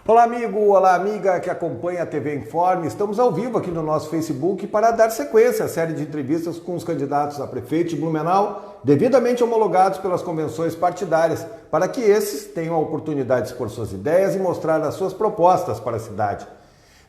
Olá amigo, olá amiga que acompanha a TV Informe. Estamos ao vivo aqui no nosso Facebook para dar sequência à série de entrevistas com os candidatos a prefeito de Blumenau, devidamente homologados pelas convenções partidárias, para que esses tenham a oportunidade de expor suas ideias e mostrar as suas propostas para a cidade.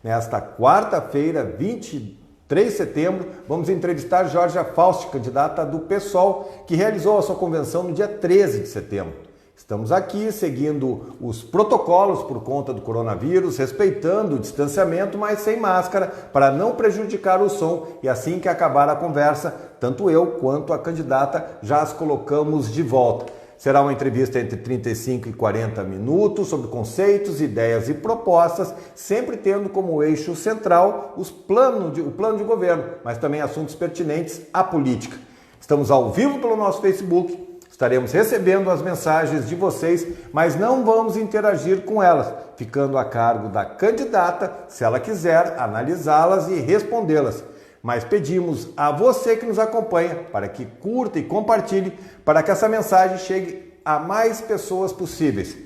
Nesta quarta-feira, 23 de setembro, vamos entrevistar Georgia Fausti, candidata do PSOL, que realizou a sua convenção no dia 13 de setembro. Estamos aqui seguindo os protocolos por conta do coronavírus, respeitando o distanciamento, mas sem máscara, para não prejudicar o som. E assim que acabar a conversa, tanto eu quanto a candidata já as colocamos de volta. Será uma entrevista entre 35 e 40 minutos sobre conceitos, ideias e propostas, sempre tendo como eixo central o plano de governo, mas também assuntos pertinentes à política. Estamos ao vivo pelo nosso Facebook. Estaremos recebendo as mensagens de vocês, mas não vamos interagir com elas, ficando a cargo da candidata, se ela quiser analisá-las e respondê-las. Mas pedimos a você que nos acompanha para que curta e compartilhe para que essa mensagem chegue a mais pessoas possíveis.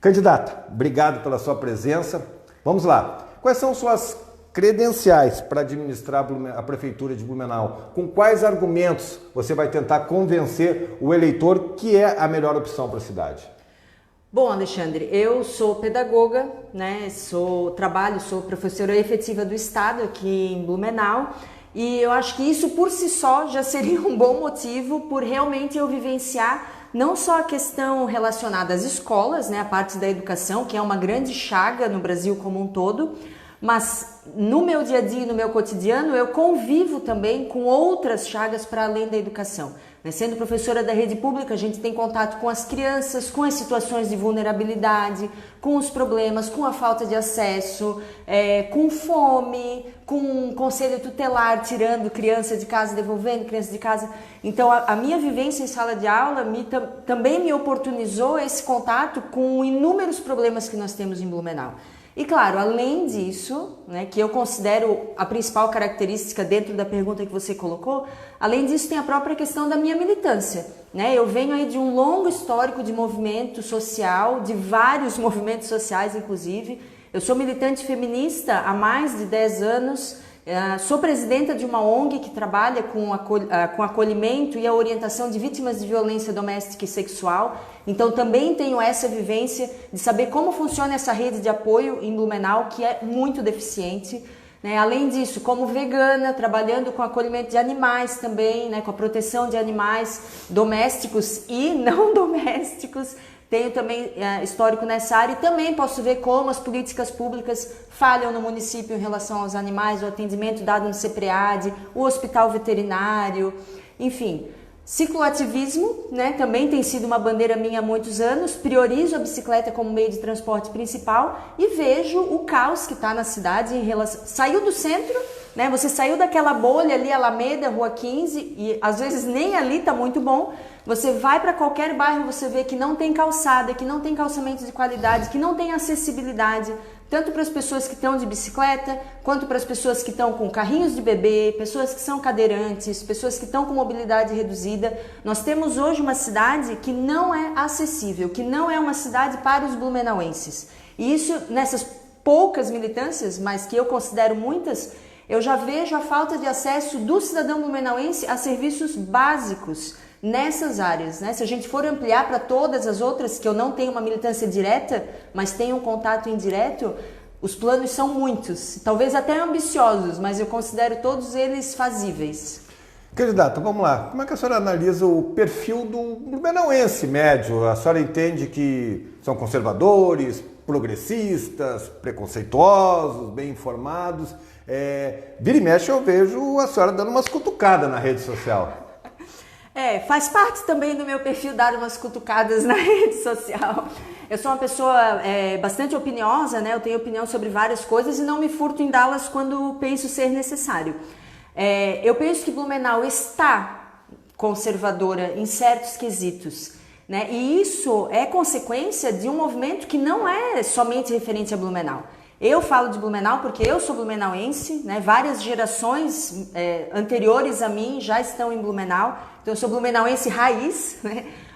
Candidata, obrigado pela sua presença. Vamos lá. Quais são suas credenciais para administrar a Prefeitura de Blumenau? Com quais argumentos você vai tentar convencer o eleitor que é a melhor opção para a cidade? Bom, Alexandre, eu sou pedagoga, sou professora efetiva do Estado aqui em Blumenau, e eu acho que isso por si só já seria um bom motivo por realmente eu vivenciar não só a questão relacionada às escolas, a parte da educação, que é uma grande chaga no Brasil como um todo, mas no meu dia a dia, no meu cotidiano, eu convivo também com outras chagas para além da educação. Sendo professora da rede pública, a gente tem contato com as crianças, com as situações de vulnerabilidade, com os problemas, com a falta de acesso, com fome, com conselho tutelar, tirando criança de casa, devolvendo criança de casa. Então, a minha vivência em sala de aula também me oportunizou esse contato com inúmeros problemas que nós temos em Blumenau. E claro, além disso, que eu considero a principal característica dentro da pergunta que você colocou, além disso tem a própria questão da minha militância. Eu venho aí de um longo histórico de movimento social, de vários movimentos sociais inclusive. Eu sou militante feminista há mais de 10 anos, sou presidenta de uma ONG que trabalha com acolhimento e a orientação de vítimas de violência doméstica e sexual. Então também tenho essa vivência de saber como funciona essa rede de apoio em Blumenau, que é muito deficiente. Além disso, como vegana, trabalhando com acolhimento de animais também, com a proteção de animais domésticos e não domésticos. Tenho também histórico nessa área e também posso ver como as políticas públicas falham no município em relação aos animais, o atendimento dado no CEPREAD, o hospital veterinário, enfim. Cicloativismo, também tem sido uma bandeira minha há muitos anos, priorizo a bicicleta como meio de transporte principal e vejo o caos que está na cidade em relação... Saiu do centro, você saiu daquela bolha ali, Alameda, Rua 15, e às vezes nem ali está muito bom. Você vai para qualquer bairro, você vê que não tem calçada, que não tem calçamento de qualidade, que não tem acessibilidade, tanto para as pessoas que estão de bicicleta, quanto para as pessoas que estão com carrinhos de bebê, pessoas que são cadeirantes, pessoas que estão com mobilidade reduzida. Nós temos hoje uma cidade que não é acessível, que não é uma cidade para os blumenauenses. E isso, nessas poucas militâncias, mas que eu considero muitas, eu já vejo a falta de acesso do cidadão blumenauense a serviços básicos nessas áreas. Se a gente for ampliar para todas as outras, que eu não tenho uma militância direta, mas tenho um contato indireto, os planos são muitos, talvez até ambiciosos, mas eu considero todos eles fazíveis. Candidata, vamos lá. Como é que a senhora analisa o perfil do blumenauense médio? A senhora entende que são conservadores, progressistas, preconceituosos, bem informados? Vira e mexe eu vejo a senhora dando umas cutucadas na rede social. Faz parte também do meu perfil dar umas cutucadas na rede social. Eu sou uma pessoa bastante opiniosa, eu tenho opinião sobre várias coisas e não me furto em dá-las quando penso ser necessário. Eu penso que Blumenau está conservadora em certos quesitos, e isso é consequência de um movimento que não é somente referente a Blumenau. Eu falo de Blumenau porque eu sou blumenauense, várias gerações anteriores a mim já estão em Blumenau, então eu sou blumenauense raiz,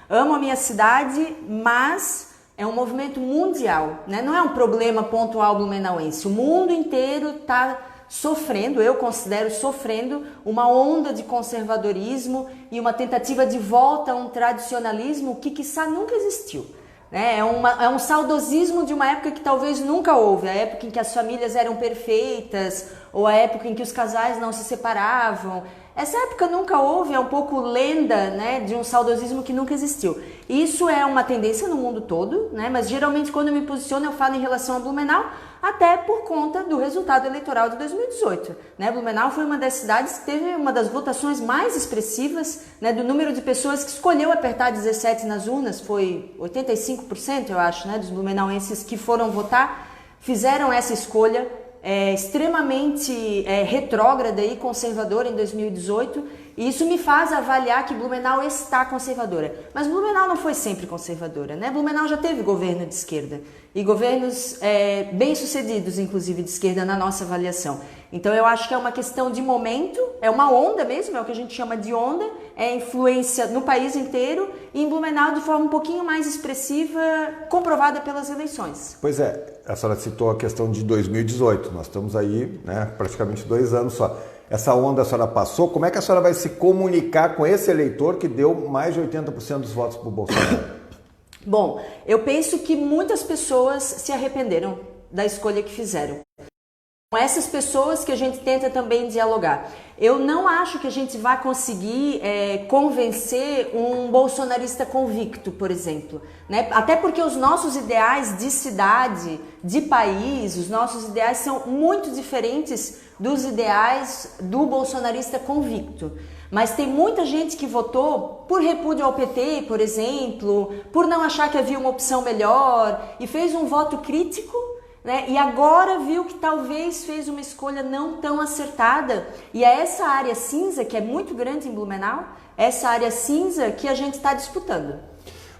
amo a minha cidade, mas é um movimento mundial, né? Não é um problema pontual blumenauense. O mundo inteiro está sofrendo, eu considero sofrendo, uma onda de conservadorismo e uma tentativa de volta a um tradicionalismo que quiçá nunca existiu. É um saudosismo de uma época que talvez nunca houve, a época em que as famílias eram perfeitas, ou a época em que os casais não se separavam. Essa época nunca houve, é um pouco lenda, né, de um saudosismo que nunca existiu. Isso é uma tendência no mundo todo, né, mas geralmente quando eu me posiciono eu falo em relação a Blumenau, até por conta do resultado eleitoral de 2018. Né? Blumenau foi uma das cidades que teve uma das votações mais expressivas, né, do número de pessoas que escolheu apertar 17 nas urnas, foi 85%, eu acho, né, dos blumenauenses que foram votar, fizeram essa escolha extremamente retrógrada e conservadora em 2018, e isso me faz avaliar que Blumenau está conservadora. Mas Blumenau não foi sempre conservadora, né? Blumenau já teve governo de esquerda, e governos bem-sucedidos, inclusive de esquerda, na nossa avaliação. Então eu acho que é uma questão de momento, é uma onda mesmo, é o que a gente chama de onda, é influência no país inteiro, e em Blumenau de forma um pouquinho mais expressiva, comprovada pelas eleições. Pois é, a senhora citou a questão de 2018, nós estamos aí, né, praticamente 2 anos só. Essa onda a senhora passou, como é que a senhora vai se comunicar com esse eleitor que deu mais de 80% dos votos para o Bolsonaro? Bom, eu penso que muitas pessoas se arrependeram da escolha que fizeram. Com essas pessoas que a gente tenta também dialogar. Eu não acho que a gente vai conseguir convencer um bolsonarista convicto, por exemplo. Né? Até porque os nossos ideais de cidade, de país, os nossos ideais são muito diferentes dos ideais do bolsonarista convicto. Mas tem muita gente que votou por repúdio ao PT, por exemplo, por não achar que havia uma opção melhor e fez um voto crítico, né? E agora viu que talvez fez uma escolha não tão acertada. E é essa área cinza, que é muito grande em Blumenau, essa área cinza que a gente está disputando.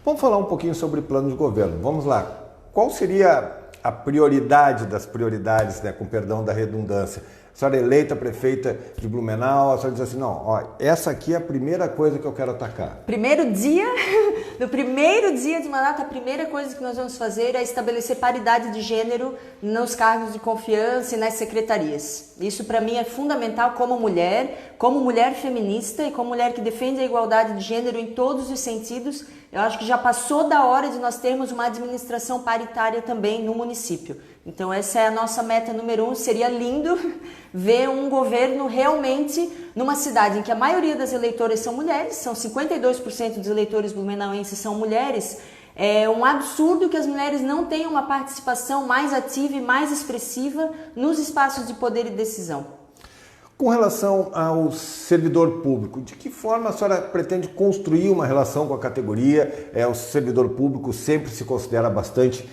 Vamos falar um pouquinho sobre plano de governo. Vamos lá. Qual seria a prioridade das prioridades, né, com perdão da redundância? A senhora é eleita prefeita de Blumenau, a senhora diz assim, não, ó, essa aqui é a primeira coisa que eu quero atacar. No primeiro dia de mandato, a primeira coisa que nós vamos fazer é estabelecer paridade de gênero nos cargos de confiança e nas secretarias. Isso para mim é fundamental como mulher feminista e como mulher que defende a igualdade de gênero em todos os sentidos. Eu acho que já passou da hora de nós termos uma administração paritária também no município. Então essa é a nossa meta número 1. Seria lindo ver um governo realmente numa cidade em que a maioria das eleitoras são mulheres, são 52% dos eleitores blumenauenses são mulheres. É um absurdo que as mulheres não tenham uma participação mais ativa e mais expressiva nos espaços de poder e decisão. Com relação ao servidor público, de que forma a senhora pretende construir uma relação com a categoria? O servidor público sempre se considera bastante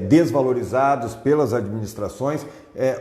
desvalorizados pelas administrações.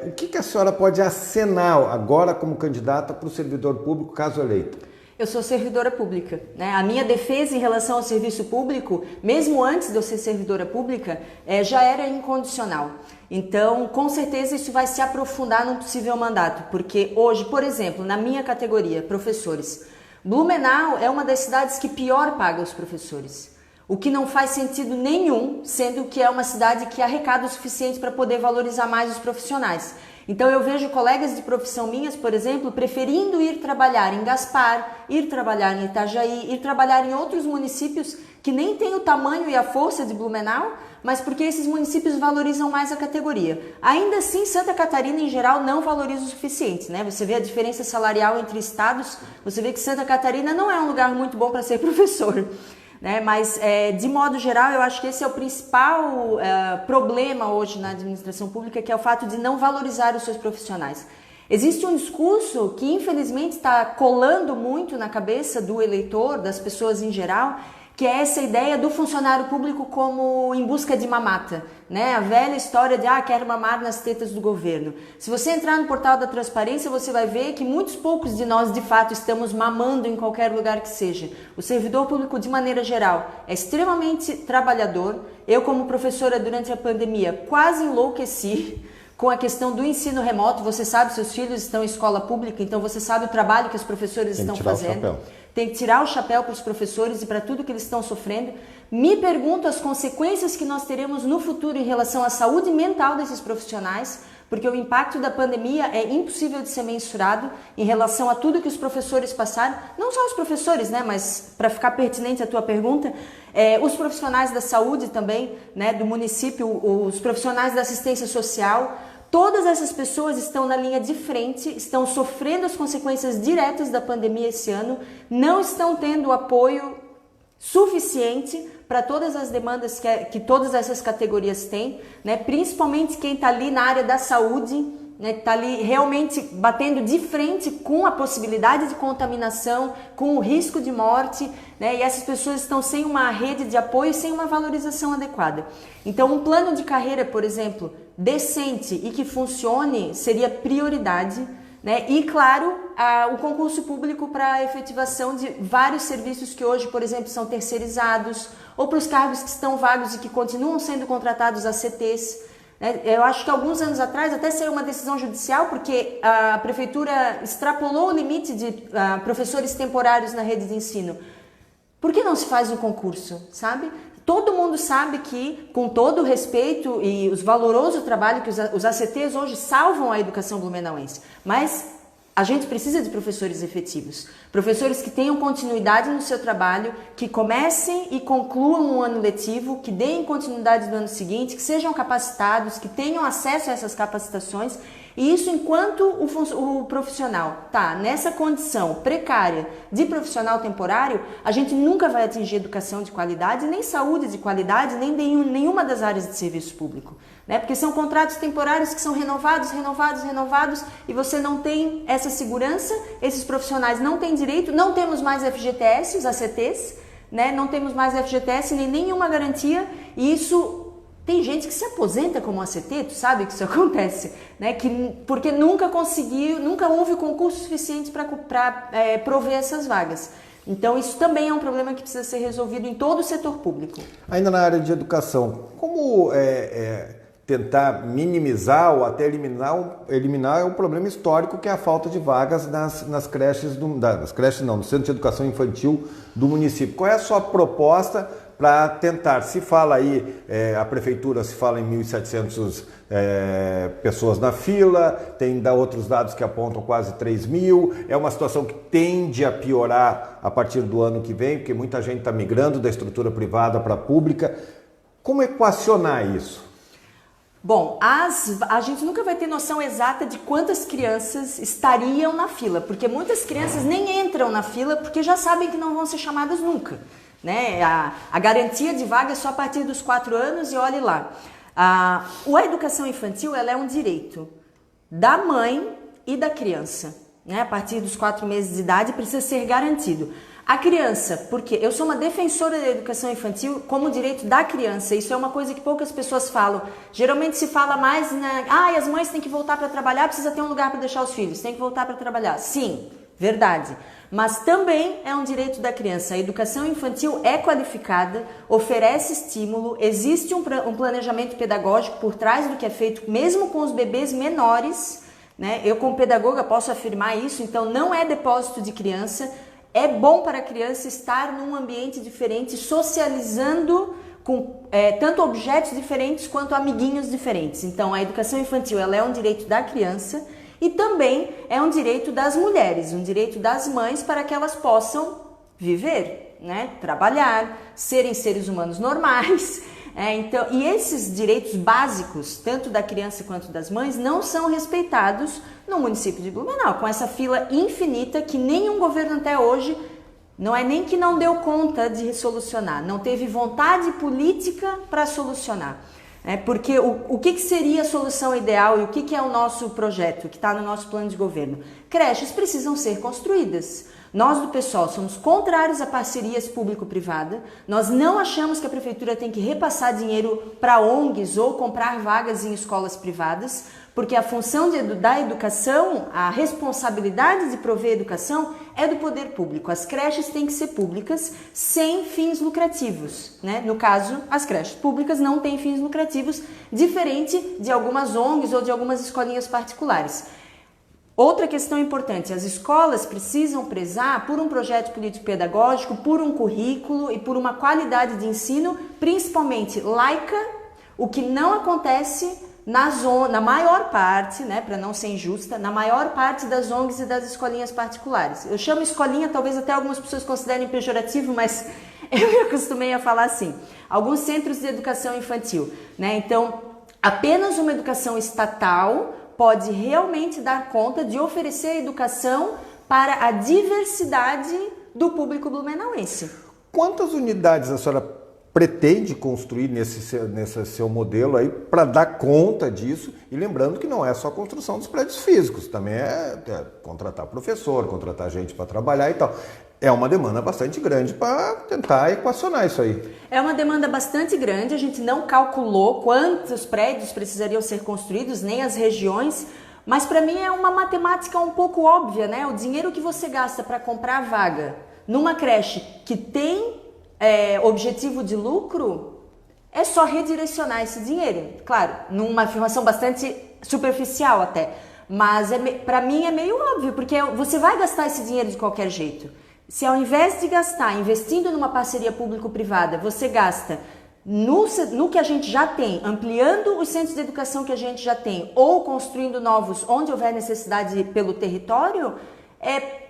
O que a senhora pode acenar agora como candidata para o servidor público, caso eleita? Eu sou servidora pública, né? A minha defesa em relação ao serviço público, mesmo antes de eu ser servidora pública, já era incondicional. Então, com certeza isso vai se aprofundar num possível mandato, porque hoje, por exemplo, na minha categoria, professores, Blumenau é uma das cidades que pior paga os professores. O que não faz sentido nenhum, sendo que é uma cidade que arrecada o suficiente para poder valorizar mais os profissionais. Então eu vejo colegas de profissão minhas, por exemplo, preferindo ir trabalhar em Gaspar, ir trabalhar em Itajaí, ir trabalhar em outros municípios que nem têm o tamanho e a força de Blumenau, mas porque esses municípios valorizam mais a categoria. Ainda assim, Santa Catarina em geral não valoriza o suficiente, né? Você vê a diferença salarial entre estados, você vê que Santa Catarina não é um lugar muito bom para ser professor. Né? Mas, de modo geral, eu acho que esse é o principal problema hoje na administração pública, que é o fato de não valorizar os seus profissionais. Existe um discurso que, infelizmente, está colando muito na cabeça do eleitor, das pessoas em geral, que é essa ideia do funcionário público como em busca de mamata, né? A velha história de, quero mamar nas tetas do governo. Se você entrar no portal da transparência, você vai ver que muitos poucos de nós, de fato, estamos mamando em qualquer lugar que seja. O servidor público, de maneira geral, é extremamente trabalhador. Eu, como professora durante a pandemia, quase enlouqueci com a questão do ensino remoto. Você sabe, seus filhos estão em escola pública, então você sabe o trabalho que os professores estão fazendo. tenho que tirar o chapéu para os professores e para tudo que eles estão sofrendo. Me pergunto as consequências que nós teremos no futuro em relação à saúde mental desses profissionais, porque o impacto da pandemia é impossível de ser mensurado em relação a tudo que os professores passaram, não só os professores, né, mas para ficar pertinente à tua pergunta, os profissionais da saúde também, né, do município, os profissionais da assistência social, todas essas pessoas estão na linha de frente, estão sofrendo as consequências diretas da pandemia esse ano, não estão tendo apoio suficiente para todas as demandas que todas essas categorias têm, né? Principalmente quem está ali na área da saúde, né? Está ali realmente batendo de frente com a possibilidade de contaminação, com o risco de morte, né? E essas pessoas estão sem uma rede de apoio, sem uma valorização adequada. Então, um plano de carreira, por exemplo, decente e que funcione seria prioridade, né? E, claro, o concurso público para a efetivação de vários serviços que hoje, por exemplo, são terceirizados, ou para os cargos que estão vagos e que continuam sendo contratados ACTs. Né? Eu acho que alguns anos atrás até saiu uma decisão judicial porque a prefeitura extrapolou o limite de professores temporários na rede de ensino. Por que não se faz um concurso, sabe? Todo mundo sabe que, com todo o respeito e o valoroso trabalho que os ACTs hoje salvam a educação blumenauense, mas a gente precisa de professores efetivos, professores que tenham continuidade no seu trabalho, que comecem e concluam um ano letivo, que deem continuidade no ano seguinte, que sejam capacitados, que tenham acesso a essas capacitações. E isso enquanto o profissional está nessa condição precária de profissional temporário, a gente nunca vai atingir educação de qualidade, nem saúde de qualidade, nem nenhuma das áreas de serviço público. Né? Porque são contratos temporários que são renovados e você não tem essa segurança, esses profissionais não têm direito, não temos mais FGTS, os ACTs, né? Não temos mais FGTS nem nenhuma garantia e isso... Tem gente que se aposenta como ACT, tu sabe que isso acontece, né? Porque nunca houve concurso suficiente para prover essas vagas. Então isso também é um problema que precisa ser resolvido em todo o setor público. Ainda na área de educação, como tentar minimizar ou até eliminar um problema histórico que é a falta de vagas nas creches, no Centro de Educação Infantil do município? Qual é a sua proposta para tentar? Se fala aí, a prefeitura se fala em 1.700 pessoas na fila, tem outros dados que apontam quase 3.000, é uma situação que tende a piorar a partir do ano que vem, porque muita gente está migrando da estrutura privada para a pública. Como equacionar isso? Bom, a gente nunca vai ter noção exata de quantas crianças estariam na fila, porque muitas crianças nem entram na fila porque já sabem que não vão ser chamadas nunca. Né? A garantia de vaga é só a partir dos 4 anos e olhe lá. A educação infantil ela é um direito da mãe e da criança. Né? A partir dos 4 meses de idade precisa ser garantido. A criança, porque eu sou uma defensora da educação infantil como direito da criança, isso é uma coisa que poucas pessoas falam. Geralmente se fala mais, as mães têm que voltar para trabalhar, precisa ter um lugar para deixar os filhos, tem que voltar para trabalhar. Sim, verdade. Mas também é um direito da criança. A educação infantil é qualificada, oferece estímulo, existe um planejamento pedagógico por trás do que é feito, mesmo com os bebês menores. Né? Eu, como pedagoga, posso afirmar isso, então não é depósito de criança. É bom para a criança estar num ambiente diferente, socializando com tanto objetos diferentes quanto amiguinhos diferentes. Então, a educação infantil ela é um direito da criança e também é um direito das mulheres, um direito das mães para que elas possam viver, né? Trabalhar, serem seres humanos normais. Então, e esses direitos básicos, tanto da criança quanto das mães, não são respeitados no município de Blumenau, com essa fila infinita que nenhum governo até hoje, não é nem que não deu conta de solucionar, não teve vontade política para solucionar. Porque o que seria a solução ideal e o que é o nosso projeto, que está no nosso plano de governo? Creches precisam ser construídas. Nós do PSOL somos contrários a parcerias público-privada, nós não achamos que a prefeitura tem que repassar dinheiro para ONGs ou comprar vagas em escolas privadas, porque a função da educação, a responsabilidade de prover educação é do poder público. As creches têm que ser públicas sem fins lucrativos. Né? No caso, as creches públicas não têm fins lucrativos, diferente de algumas ONGs ou de algumas escolinhas particulares. Outra questão importante, as escolas precisam prezar por um projeto político-pedagógico, por um currículo e por uma qualidade de ensino, principalmente laica, o que não acontece na maior parte, né, para não ser injusta, na maior parte das ONGs e das escolinhas particulares. Eu chamo escolinha, talvez até algumas pessoas considerem pejorativo, mas eu me acostumei a falar assim. Alguns centros de educação infantil, né? Então, apenas uma educação estatal pode realmente dar conta de oferecer educação para a diversidade do público blumenauense. Quantas unidades a senhora pretende construir nesse seu modelo aí para dar conta disso? E lembrando que não é só a construção dos prédios físicos, também é contratar professor, contratar gente para trabalhar e tal. É uma demanda bastante grande para tentar equacionar isso aí. É uma demanda bastante grande, a gente não calculou quantos prédios precisariam ser construídos, nem as regiões, mas para mim é uma matemática um pouco óbvia, né? O dinheiro que você gasta para comprar a vaga numa creche que tem objetivo de lucro, é só redirecionar esse dinheiro. Claro, numa afirmação bastante superficial até, mas para mim é meio óbvio, porque você vai gastar esse dinheiro de qualquer jeito. Se ao invés de gastar investindo numa parceria público-privada, você gasta no que a gente já tem, ampliando os centros de educação que a gente já tem, ou construindo novos onde houver necessidade pelo território, é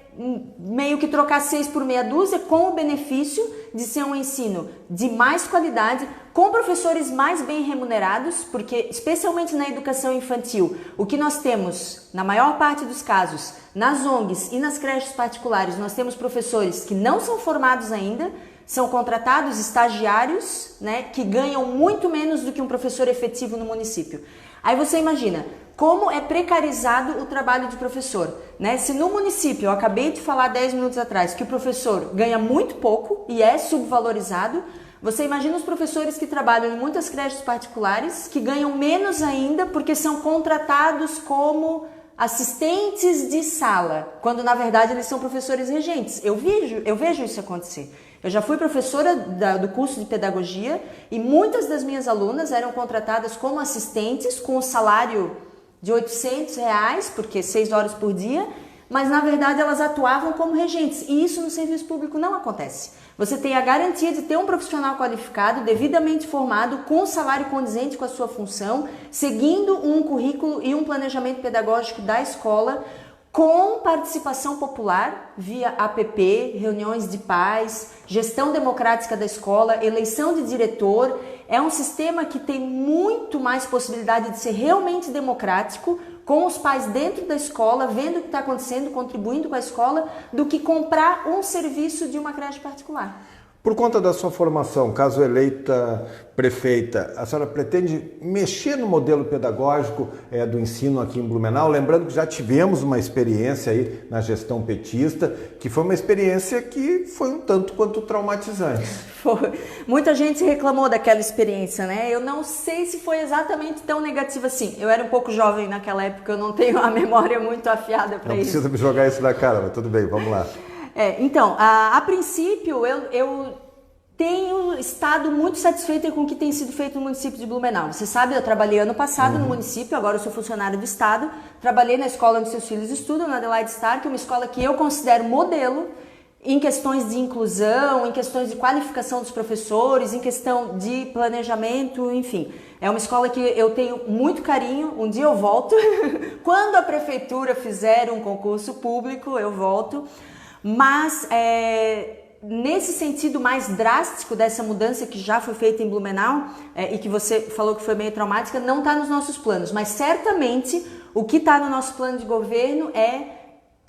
meio que trocar 6 por meia dúzia, com o benefício de ser um ensino de mais qualidade, com professores mais bem remunerados, porque especialmente na educação infantil, o que nós temos, na maior parte dos casos, nas ONGs e nas creches particulares, nós temos professores que não são formados ainda, são contratados estagiários, né, que ganham muito menos do que um professor efetivo no município. Aí você imagina como é precarizado o trabalho de professor, né? Se no município, eu acabei de falar 10 minutos atrás, que o professor ganha muito pouco e é subvalorizado, você imagina os professores que trabalham em muitas creches particulares, que ganham menos ainda porque são contratados como assistentes de sala, quando na verdade eles são professores regentes. Eu vejo isso acontecer. Eu já fui professora do curso de pedagogia e muitas das minhas alunas eram contratadas como assistentes com um salário de R$800, porque 6 horas por dia, mas na verdade elas atuavam como regentes, e isso no serviço público não acontece. Você tem a garantia de ter um profissional qualificado, devidamente formado, com um salário condizente com a sua função, seguindo um currículo e um planejamento pedagógico da escola, com participação popular via APP, reuniões de pais, gestão democrática da escola, eleição de diretor. É um sistema que tem muito mais possibilidade de ser realmente democrático, com os pais dentro da escola, vendo o que está acontecendo, contribuindo com a escola, do que comprar um serviço de uma creche particular. Por conta da sua formação, caso eleita prefeita, a senhora pretende mexer no modelo pedagógico do ensino aqui em Blumenau? Lembrando que já tivemos uma experiência aí na gestão petista, que foi uma experiência que foi um tanto quanto traumatizante. Foi. Muita gente reclamou daquela experiência, né? Eu não sei se foi exatamente tão negativa assim. Eu era um pouco jovem naquela época, eu não tenho a memória muito afiada para isso. Não precisa me jogar isso na cara, mas tudo bem, vamos lá. Então, a princípio, eu tenho estado muito satisfeita com o que tem sido feito no município de Blumenau. Você sabe, eu trabalhei ano passado no município, agora eu sou funcionária do Estado. Trabalhei na escola onde seus filhos estudam, na Adelaide Star, que é uma escola que eu considero modelo em questões de inclusão, em questões de qualificação dos professores, em questão de planejamento, enfim. É uma escola que eu tenho muito carinho, um dia eu volto. Quando a prefeitura fizer um concurso público, eu volto. Mas nesse sentido mais drástico dessa mudança que já foi feita em Blumenau e que você falou que foi meio traumática, não está nos nossos planos, mas certamente o que está no nosso plano de governo é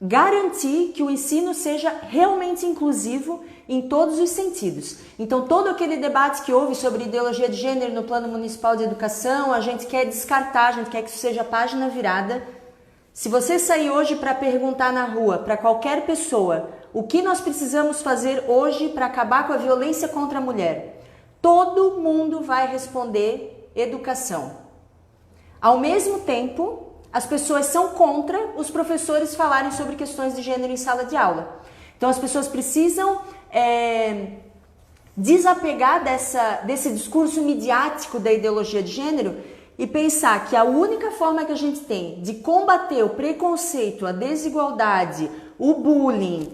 garantir que o ensino seja realmente inclusivo em todos os sentidos. Então, todo aquele debate que houve sobre ideologia de gênero no Plano Municipal de Educação, a gente quer descartar, a gente quer que isso seja página virada. Se você sair hoje para perguntar na rua para qualquer pessoa o que nós precisamos fazer hoje para acabar com a violência contra a mulher, todo mundo vai responder educação. Ao mesmo tempo, as pessoas são contra os professores falarem sobre questões de gênero em sala de aula. Então as pessoas precisam desapegar desse discurso midiático da ideologia de gênero e pensar que a única forma que a gente tem de combater o preconceito, a desigualdade, o bullying,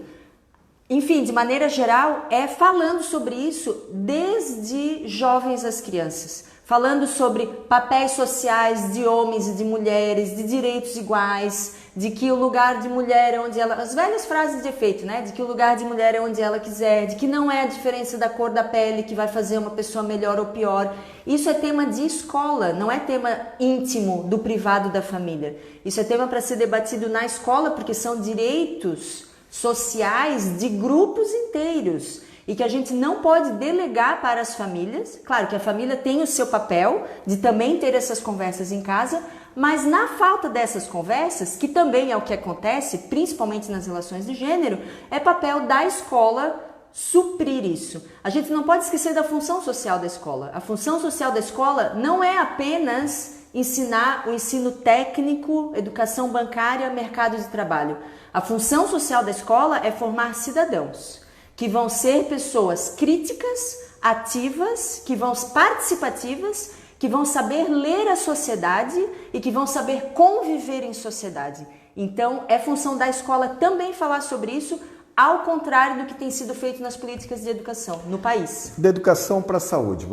enfim, de maneira geral, é falando sobre isso desde jovens às crianças. Falando sobre papéis sociais de homens e de mulheres, de direitos iguais, de que o lugar de mulher é onde ela... As velhas frases de efeito, né? De que o lugar de mulher é onde ela quiser, de que não é a diferença da cor da pele que vai fazer uma pessoa melhor ou pior. Isso é tema de escola, não é tema íntimo do privado da família. Isso é tema para ser debatido na escola, porque são direitos sociais de grupos inteiros. E que a gente não pode delegar para as famílias. Claro que a família tem o seu papel de também ter essas conversas em casa, mas na falta dessas conversas, que também é o que acontece, principalmente nas relações de gênero, é papel da escola suprir isso. A gente não pode esquecer da função social da escola. A função social da escola não é apenas ensinar o ensino técnico, educação bancária, mercado de trabalho. A função social da escola é formar cidadãos, que vão ser pessoas críticas, ativas, que vão participativas, que vão saber ler a sociedade e que vão saber conviver em sociedade. Então, é função da escola também falar sobre isso, ao contrário do que tem sido feito nas políticas de educação no país. Da educação para a saúde,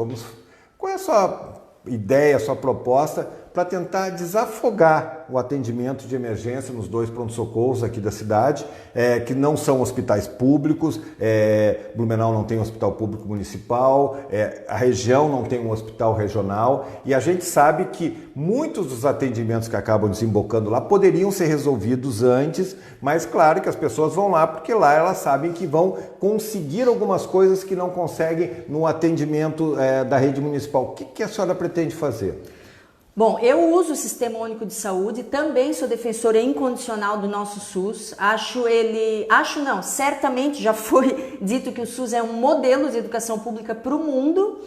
qual é a sua ideia, a sua proposta para tentar desafogar o atendimento de emergência nos 2 pronto-socorros aqui da cidade, que não são hospitais públicos, Blumenau não tem um hospital público municipal, a região não tem um hospital regional, e a gente sabe que muitos dos atendimentos que acabam desembocando lá poderiam ser resolvidos antes, mas claro que as pessoas vão lá porque lá elas sabem que vão conseguir algumas coisas que não conseguem no atendimento da rede municipal. O que a senhora pretende fazer? Bom, eu uso o Sistema Único de Saúde, também sou defensora incondicional do nosso SUS, certamente já foi dito que o SUS é um modelo de educação pública para o mundo.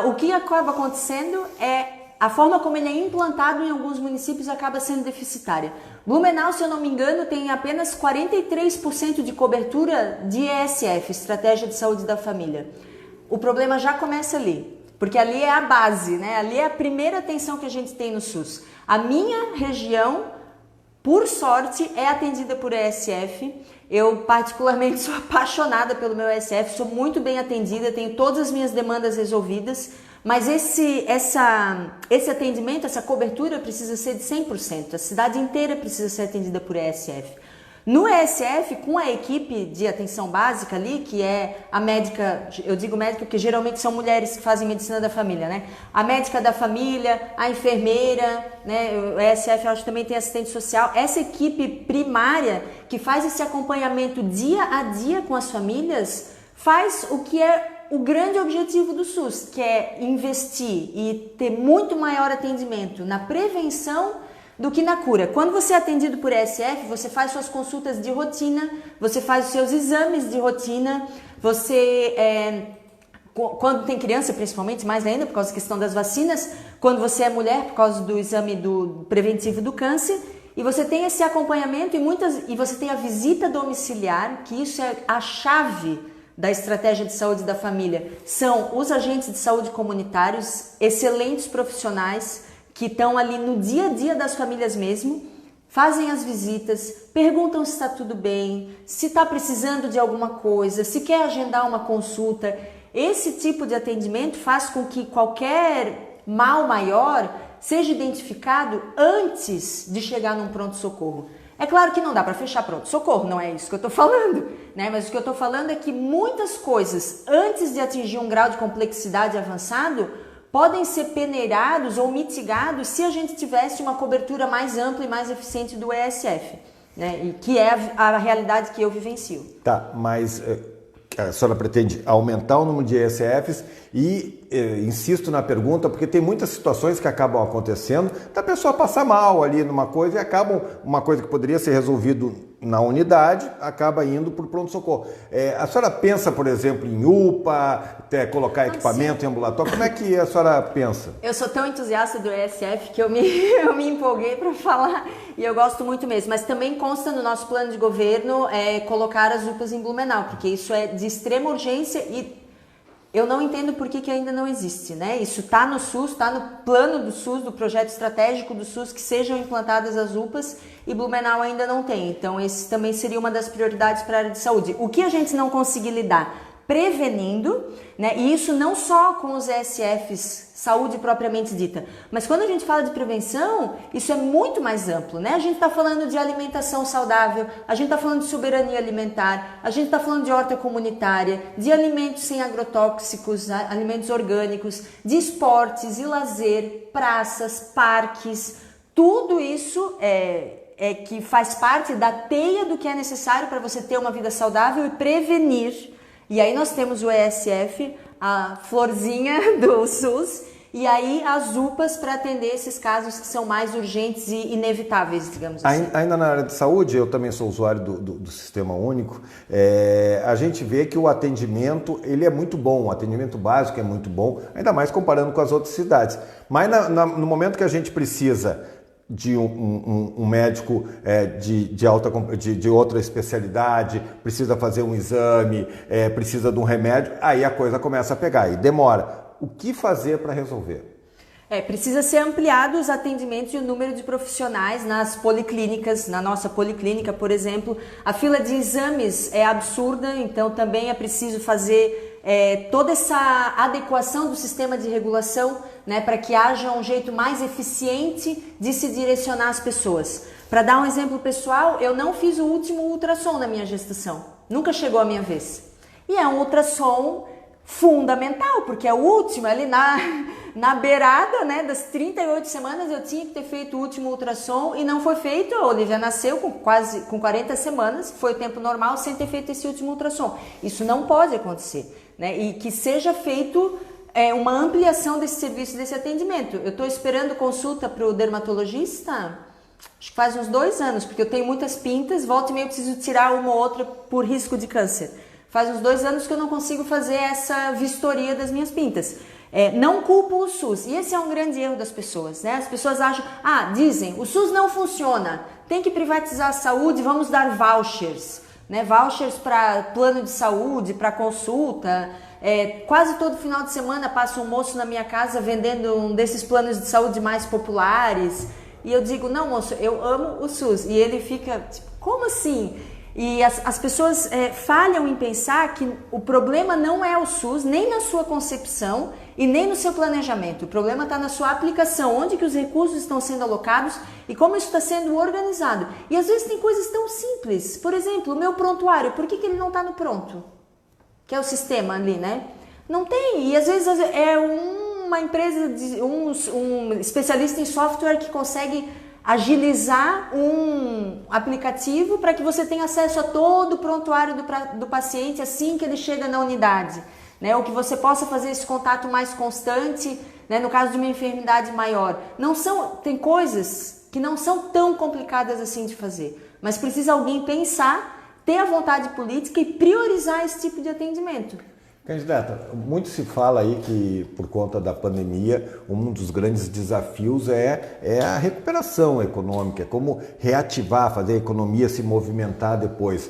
O que acaba acontecendo é a forma como ele é implantado em alguns municípios acaba sendo deficitária. Blumenau, se eu não me engano, tem apenas 43% de cobertura de ESF, Estratégia de Saúde da Família. O problema já começa ali. Porque ali é a base, né? Ali é a primeira atenção que a gente tem no SUS. A minha região, por sorte, é atendida por ESF. Eu particularmente sou apaixonada pelo meu ESF, sou muito bem atendida, tenho todas as minhas demandas resolvidas, mas esse atendimento, essa cobertura precisa ser de 100%. A cidade inteira precisa ser atendida por ESF. No ESF, com a equipe de atenção básica ali, que é a médica, eu digo médica porque geralmente são mulheres que fazem medicina da família, né? A médica da família, a enfermeira, né? O ESF eu acho que também tem assistente social. Essa equipe primária que faz esse acompanhamento dia a dia com as famílias, faz o que é o grande objetivo do SUS, que é investir e ter muito maior atendimento na prevenção do que na cura. Quando você é atendido por ESF, você faz suas consultas de rotina, você faz os seus exames de rotina, quando tem criança principalmente, mais ainda por causa da questão das vacinas, quando você é mulher por causa do exame preventivo do câncer, e você tem esse acompanhamento e você tem a visita domiciliar, que isso é a chave da estratégia de saúde da família. São os agentes de saúde comunitários, excelentes profissionais, que estão ali no dia a dia das famílias mesmo, fazem as visitas, perguntam se está tudo bem, se está precisando de alguma coisa, se quer agendar uma consulta. Esse tipo de atendimento faz com que qualquer mal maior seja identificado antes de chegar num pronto-socorro. É claro que não dá para fechar pronto-socorro, não é isso que eu estou falando, né? Mas o que eu estou falando é que muitas coisas, antes de atingir um grau de complexidade avançado, podem ser peneirados ou mitigados se a gente tivesse uma cobertura mais ampla e mais eficiente do ESF, né? E que é a realidade que eu vivencio. Tá, mas a senhora pretende aumentar o número de ESFs e insisto na pergunta, porque tem muitas situações que acabam acontecendo da pessoa passar mal ali numa coisa e acabam uma coisa que poderia ser resolvido na unidade, acaba indo para o pronto-socorro. A senhora pensa, por exemplo, em UPA, colocar equipamento em ambulatório? Como é que a senhora pensa? Eu sou tão entusiasta do ESF que eu me empolguei para falar e eu gosto muito mesmo. Mas também consta no nosso plano de governo colocar as UPAs em Blumenau, porque isso é de extrema urgência e eu não entendo por que ainda não existe, né? Isso está no SUS, está no plano do SUS, do projeto estratégico do SUS, que sejam implantadas as UPAs, e Blumenau ainda não tem. Então, esse também seria uma das prioridades para a área de saúde. O que a gente não conseguir lidar? Prevenindo, né? E isso não só com os ESFs, saúde propriamente dita, mas quando a gente fala de prevenção, isso é muito mais amplo, né? A gente está falando de alimentação saudável, a gente está falando de soberania alimentar, a gente está falando de horta comunitária, de alimentos sem agrotóxicos, alimentos orgânicos, de esportes e lazer, praças, parques, tudo isso é que faz parte da teia do que é necessário para você ter uma vida saudável e prevenir. E aí nós temos o ESF, a florzinha do SUS, e aí as UPAs para atender esses casos que são mais urgentes e inevitáveis, digamos assim. Ainda na área de saúde, eu também sou usuário do Sistema Único, a gente vê que o atendimento ele é muito bom, o atendimento básico é muito bom, ainda mais comparando com as outras cidades. Mas no momento que a gente precisa de um médico de outra especialidade, precisa fazer um exame, precisa de um remédio, aí a coisa começa a pegar e demora. O que fazer para resolver? Precisa ser ampliado os atendimentos e o número de profissionais nas policlínicas, na nossa policlínica, por exemplo. A fila de exames é absurda, então também é preciso fazer toda essa adequação do sistema de regulação, né, para que haja um jeito mais eficiente de se direcionar as pessoas. Para dar um exemplo pessoal, eu não fiz o último ultrassom na minha gestação, nunca chegou a minha vez. E é um ultrassom fundamental, porque é o último, ali na beirada, né, das 38 semanas eu tinha que ter feito o último ultrassom e não foi feito. A Olivia nasceu com 40 semanas, foi o tempo normal, sem ter feito esse último ultrassom. Isso não pode acontecer, né, e que seja feito uma ampliação desse serviço, desse atendimento. Eu estou esperando consulta para o dermatologista, acho que faz uns 2 anos, porque eu tenho muitas pintas, volta e meia eu preciso tirar uma ou outra por risco de câncer. Faz uns 2 anos que eu não consigo fazer essa vistoria das minhas pintas. Não culpo o SUS, e esse é um grande erro das pessoas, né? As pessoas acham, dizem, o SUS não funciona, tem que privatizar a saúde, vamos dar vouchers, né? Vouchers para plano de saúde, para consulta. Quase todo final de semana passa um moço na minha casa vendendo um desses planos de saúde mais populares, e eu digo, não moço, eu amo o SUS, e ele fica tipo, como assim? E as pessoas falham em pensar que o problema não é o SUS, nem na sua concepção e nem no seu planejamento. O problema está na sua aplicação, onde que os recursos estão sendo alocados e como isso está sendo organizado. E às vezes tem coisas tão simples. Por exemplo, o meu prontuário, por que ele não está no pronto? Que é o sistema ali, né? Não tem. E às vezes é uma empresa, um especialista em software que consegue agilizar um aplicativo para que você tenha acesso a todo o prontuário do paciente assim que ele chega na unidade, né? Ou que você possa fazer esse contato mais constante, né? No caso de uma enfermidade maior. Tem coisas que não são tão complicadas assim de fazer, mas precisa alguém pensar, ter a vontade política e priorizar esse tipo de atendimento. Candidata, muito se fala aí que por conta da pandemia, um dos grandes desafios é a recuperação econômica, como reativar, fazer a economia se movimentar depois.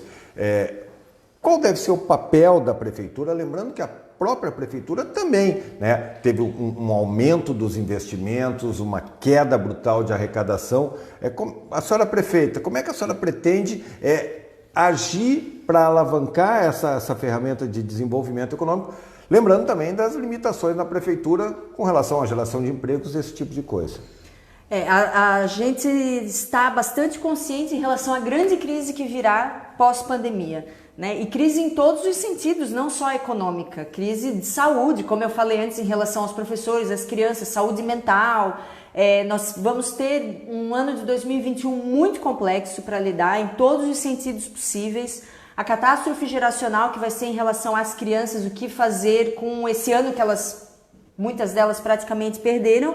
Qual deve ser o papel da prefeitura? Lembrando que a própria prefeitura também, né, teve um aumento dos investimentos, uma queda brutal de arrecadação. A senhora prefeita, como é que a senhora pretende agir para alavancar essa ferramenta de desenvolvimento econômico, lembrando também das limitações da prefeitura com relação à geração de empregos, esse tipo de coisa? A gente está bastante consciente em relação à grande crise que virá pós-pandemia, né? E crise em todos os sentidos, não só econômica, crise de saúde, como eu falei antes, em relação aos professores, às crianças, saúde mental. Nós vamos ter um ano de 2021 muito complexo para lidar em todos os sentidos possíveis. A catástrofe geracional que vai ser em relação às crianças, o que fazer com esse ano que muitas delas praticamente perderam.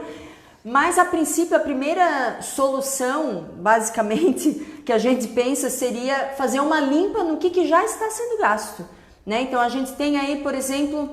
Mas a princípio a primeira solução, basicamente, que a gente pensa seria fazer uma limpa no que já está sendo gasto, né? Então a gente tem aí, por exemplo,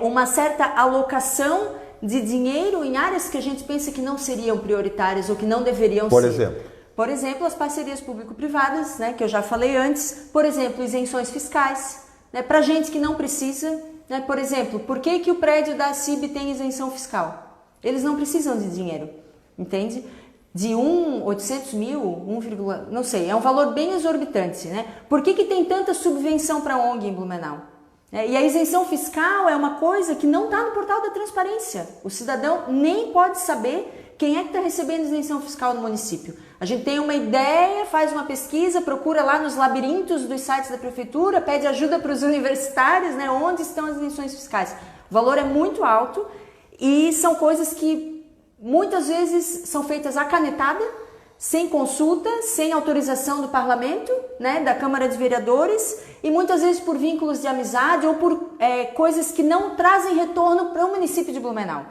uma certa alocação de dinheiro em áreas que a gente pensa que não seriam prioritárias ou que não deveriam ser. Por exemplo, as parcerias público-privadas, né, que eu já falei antes. Por exemplo, isenções fiscais, né, para gente que não precisa. né? Por exemplo, por que que o prédio da CIB tem isenção fiscal? Eles não precisam de dinheiro, entende? De 800 mil, não sei, é um valor bem exorbitante, né? Por que que tem tanta subvenção para a ONG em Blumenau? E a isenção fiscal é uma coisa que não está no portal da transparência. O cidadão nem pode saber quem é que está recebendo isenção fiscal no município. A gente tem uma ideia, faz uma pesquisa, procura lá nos labirintos dos sites da prefeitura, pede ajuda para os universitários, né? Onde estão as isenções fiscais. O valor é muito alto e são coisas que muitas vezes são feitas à canetada, sem consulta, sem autorização do parlamento, né, da Câmara de Vereadores, e muitas vezes por vínculos de amizade ou por coisas que não trazem retorno para o município de Blumenau.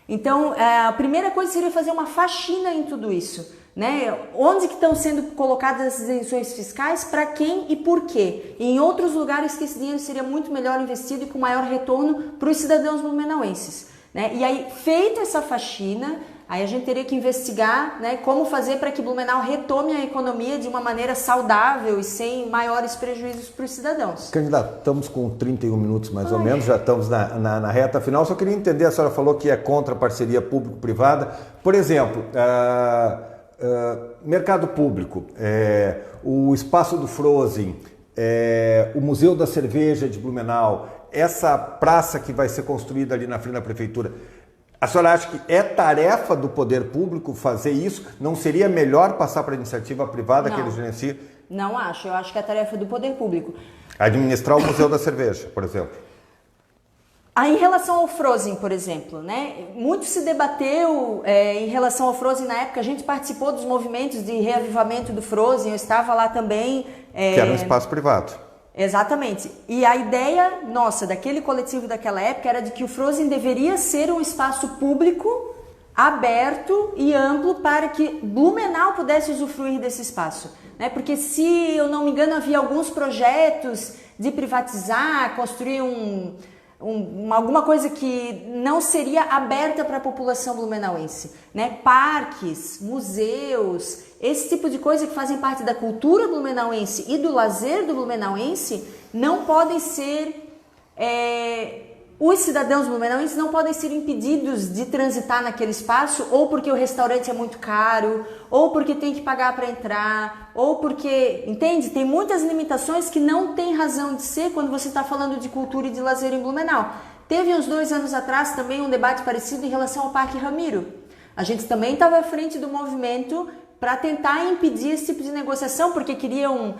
Então, a primeira coisa seria fazer uma faxina em tudo isso, né? Onde que estão sendo colocadas as isenções fiscais, para quem e por quê? E em outros lugares que esse dinheiro seria muito melhor investido e com maior retorno para os cidadãos blumenauenses, né? E aí, feita essa faxina, aí a gente teria que investigar, né, como fazer para que Blumenau retome a economia de uma maneira saudável e sem maiores prejuízos para os cidadãos. Candidato, estamos com 31 minutos mais ou menos, já estamos na reta final. Só queria entender, a senhora falou que é contra a parceria público-privada. Por exemplo, mercado público, o espaço do Frozen, o Museu da Cerveja de Blumenau, essa praça que vai ser construída ali na frente da prefeitura. A senhora acha que é tarefa do poder público fazer isso? Não seria melhor passar para a iniciativa privada que eles gerenciam? Não acho, eu acho que é tarefa do poder público. Administrar o Museu da Cerveja, por exemplo. Em relação ao Frozen, por exemplo, né? Muito se debateu em relação ao Frozen na época, a gente participou dos movimentos de reavivamento do Frozen, eu estava lá também. Que era um espaço privado. Exatamente. E a ideia nossa, daquele coletivo daquela época, era de que o Frozen deveria ser um espaço público, aberto e amplo para que Blumenau pudesse usufruir desse espaço, né? Porque, se eu não me engano, havia alguns projetos de privatizar, construir alguma coisa que não seria aberta para a população blumenauense, né? Parques, museus, esse tipo de coisa que fazem parte da cultura blumenauense e do lazer do blumenauense não podem ser... Os cidadãos blumenauenses não podem ser impedidos de transitar naquele espaço, ou porque o restaurante é muito caro, ou porque tem que pagar para entrar, ou porque, entende? Tem muitas limitações que não tem razão de ser quando você está falando de cultura e de lazer em Blumenau. Teve uns 2 anos atrás também um debate parecido em relação ao Parque Ramiro. A gente também estava à frente do movimento para tentar impedir esse tipo de negociação, porque queriam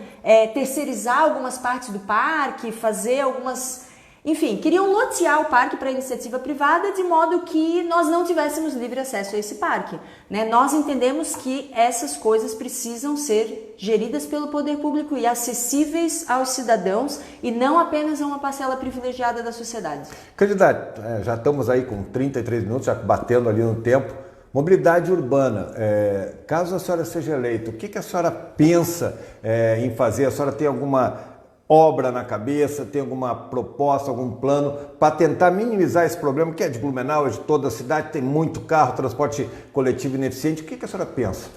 terceirizar algumas partes do parque, fazer algumas... Enfim, queriam lotear o parque para iniciativa privada de modo que nós não tivéssemos livre acesso a esse parque, né? Nós entendemos que essas coisas precisam ser geridas pelo poder público e acessíveis aos cidadãos e não apenas a uma parcela privilegiada da sociedade. Candidato, já estamos aí com 33 minutos, já batendo ali no tempo. Mobilidade urbana, caso a senhora seja eleita, o que a senhora pensa em fazer? A senhora tem alguma obra na cabeça, tem alguma proposta, algum plano para tentar minimizar esse problema que é de Blumenau, é de toda a cidade, tem muito carro, transporte coletivo ineficiente. O que a senhora pensa?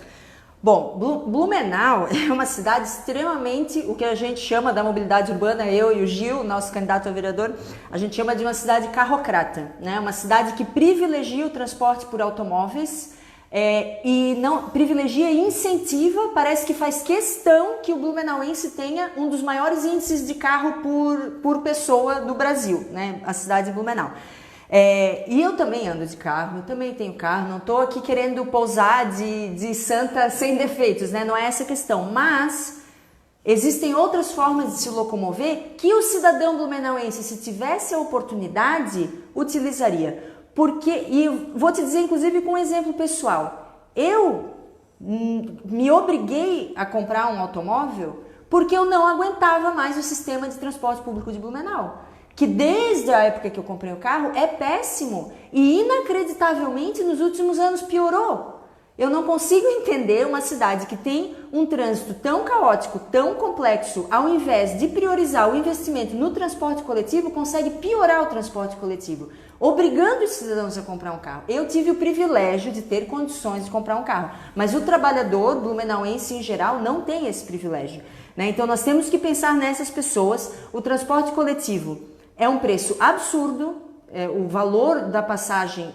Bom, Blumenau é uma cidade extremamente, o que a gente chama da mobilidade urbana, eu e o Gil, nosso candidato a vereador, a gente chama de uma cidade carrocrata, né? Uma cidade que privilegia o transporte por automóveis, e não privilegia e incentiva, parece que faz questão que o blumenauense tenha um dos maiores índices de carro por pessoa do Brasil, né? A cidade de Blumenau. E eu também ando de carro, eu também tenho carro, não estou aqui querendo pousar de santa sem defeitos, né? Não é essa a questão, mas existem outras formas de se locomover que o cidadão blumenauense, se tivesse a oportunidade, utilizaria. E vou te dizer, inclusive, com um exemplo pessoal. Eu me obriguei a comprar um automóvel porque eu não aguentava mais o sistema de transporte público de Blumenau, que desde a época que eu comprei o carro é péssimo e inacreditavelmente nos últimos anos piorou. Eu não consigo entender uma cidade que tem um trânsito tão caótico, tão complexo, ao invés de priorizar o investimento no transporte coletivo, consegue piorar o transporte coletivo, obrigando os cidadãos a comprar um carro. Eu tive o privilégio de ter condições de comprar um carro, mas o trabalhador blumenauense em geral não tem esse privilégio, né? Então nós temos que pensar nessas pessoas. O transporte coletivo É um preço absurdo, o valor da passagem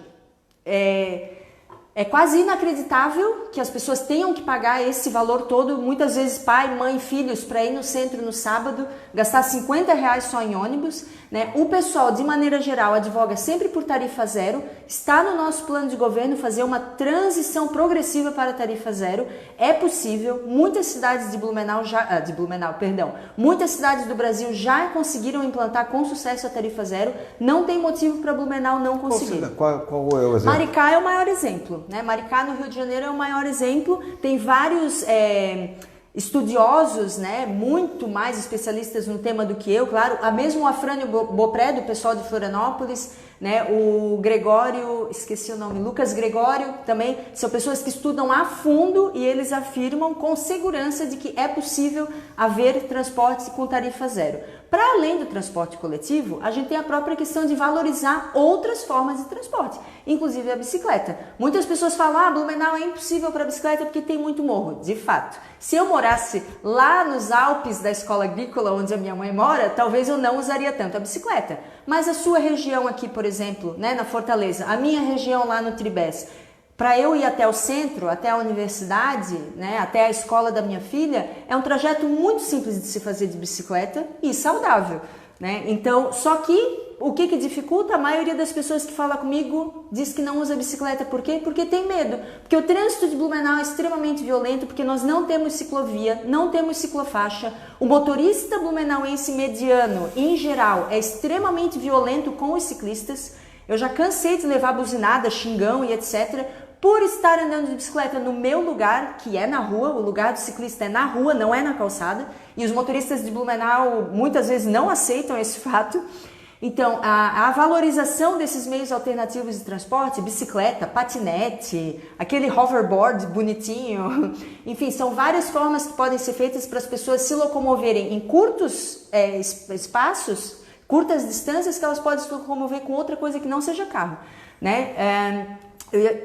é quase inacreditável que as pessoas tenham que pagar esse valor todo, muitas vezes pai, mãe, filhos, para ir no centro no sábado, gastar R$50 só em ônibus, né? O pessoal, de maneira geral, advoga sempre por tarifa zero, está no nosso plano de governo fazer uma transição progressiva para a tarifa zero, é possível, muitas cidades muitas cidades do Brasil já conseguiram implantar com sucesso a tarifa zero, não tem motivo para Blumenau não conseguir. Qual é o exemplo? Maricá é o maior exemplo, né? Maricá, no Rio de Janeiro, é o maior exemplo. Tem vários estudiosos, né, muito mais especialistas no tema do que eu, claro. Mesmo o Afrânio Bopré, do pessoal de Florianópolis, né, o Gregório, esqueci o nome, Lucas Gregório, também são pessoas que estudam a fundo e eles afirmam com segurança de que é possível haver transporte com tarifa zero. Para além do transporte coletivo, a gente tem a própria questão de valorizar outras formas de transporte, inclusive a bicicleta. Muitas pessoas falam, Blumenau é impossível para bicicleta porque tem muito morro. De fato, se eu morasse lá nos Alpes da escola agrícola, onde a minha mãe mora, talvez eu não usaria tanto a bicicleta. Mas a sua região aqui, por exemplo, né, na Fortaleza, a minha região lá no Tribés, para eu ir até o centro, até a universidade, né, até a escola da minha filha, é um trajeto muito simples de se fazer de bicicleta e saudável, né? Então, só que o que dificulta? A maioria das pessoas que fala comigo diz que não usa bicicleta. Por quê? Porque tem medo. Porque o trânsito de Blumenau é extremamente violento, porque nós não temos ciclovia, não temos ciclofaixa. O motorista blumenauense mediano, em geral, é extremamente violento com os ciclistas. Eu já cansei de levar buzinada, xingão e etc., por estar andando de bicicleta no meu lugar, que é na rua. O lugar do ciclista é na rua, não é na calçada, e os motoristas de Blumenau muitas vezes não aceitam esse fato. Então, a valorização desses meios alternativos de transporte, bicicleta, patinete, aquele hoverboard bonitinho, enfim, são várias formas que podem ser feitas para as pessoas se locomoverem em curtos espaços, curtas distâncias, que elas podem se locomover com outra coisa que não seja carro, né?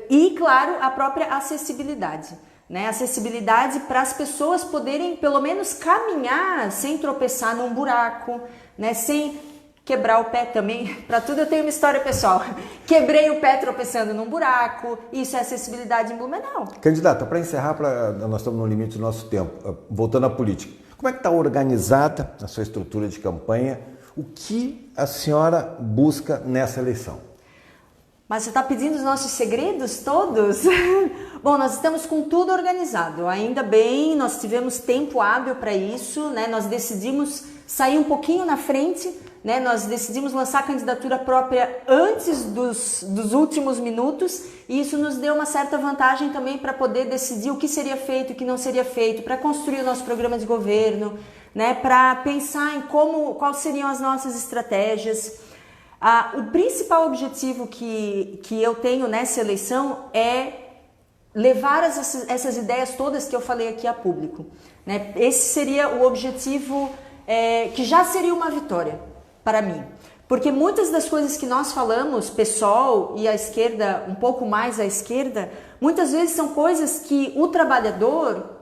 E, claro, a própria acessibilidade, né? Acessibilidade para as pessoas poderem, pelo menos, caminhar sem tropeçar num buraco, né? Sem quebrar o pé também. Para tudo eu tenho uma história pessoal. Quebrei o pé tropeçando num buraco. Isso é acessibilidade em Blumenau. Candidata, para encerrar, nós estamos no limite do nosso tempo, voltando à política. Como é que está organizada a sua estrutura de campanha? O que a senhora busca nessa eleição? Mas você está pedindo os nossos segredos todos? Bom, nós estamos com tudo organizado. Ainda bem, nós tivemos tempo hábil para isso, né? Nós decidimos sair um pouquinho na frente, né? Nós decidimos lançar a candidatura própria antes dos últimos minutos, e isso nos deu uma certa vantagem também para poder decidir o que seria feito, o que não seria feito, para construir o nosso programa de governo, né? Para pensar em quais seriam as nossas estratégias. O principal objetivo que eu tenho nessa eleição é levar essas ideias todas que eu falei aqui a público, né? Esse seria o objetivo que já seria uma vitória para mim. Porque muitas das coisas que nós falamos, PSOL e a esquerda, um pouco mais à esquerda, muitas vezes são coisas que o trabalhador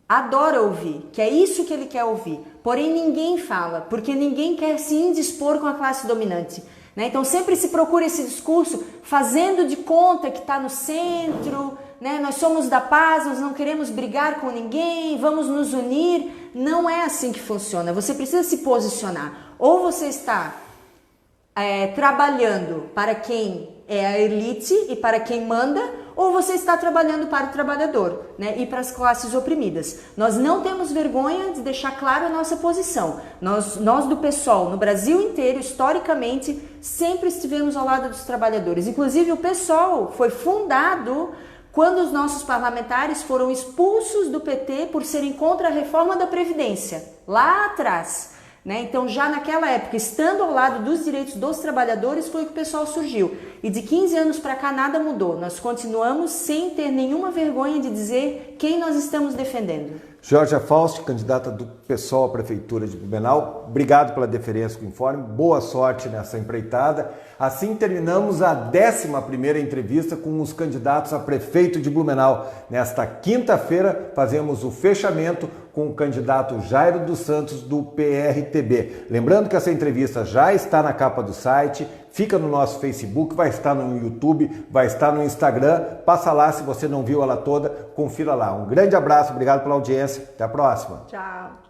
adora ouvir, que é isso que ele quer ouvir. Porém, ninguém fala, porque ninguém quer se indispor com a classe dominante. Então sempre se procura esse discurso fazendo de conta que está no centro, né? Nós somos da paz, nós não queremos brigar com ninguém, vamos nos unir. Não é assim que funciona, você precisa se posicionar. Ou você está trabalhando para quem é a elite e para quem manda, ou você está trabalhando para o trabalhador, né? E para as classes oprimidas. Nós não temos vergonha de deixar clara a nossa posição. Nós do PSOL, no Brasil inteiro, historicamente, sempre estivemos ao lado dos trabalhadores. Inclusive, o PSOL foi fundado quando os nossos parlamentares foram expulsos do PT por serem contra a reforma da Previdência, lá atrás. Então, já naquela época, estando ao lado dos direitos dos trabalhadores, foi que o pessoal surgiu. E de 15 anos para cá, nada mudou. Nós continuamos sem ter nenhuma vergonha de dizer quem nós estamos defendendo. Georgia Fausti, candidata do PSOL à Prefeitura de Blumenau, obrigado pela deferência com o informe, boa sorte nessa empreitada. Assim terminamos a 11ª entrevista com os candidatos a prefeito de Blumenau. Nesta quinta-feira fazemos o fechamento com o candidato Jairo dos Santos do PRTB. Lembrando que essa entrevista já está na capa do site, fica no nosso Facebook, vai estar no YouTube, vai estar no Instagram. Passa lá, se você não viu ela toda, confira lá. Um grande abraço, obrigado pela audiência, até a próxima. Tchau.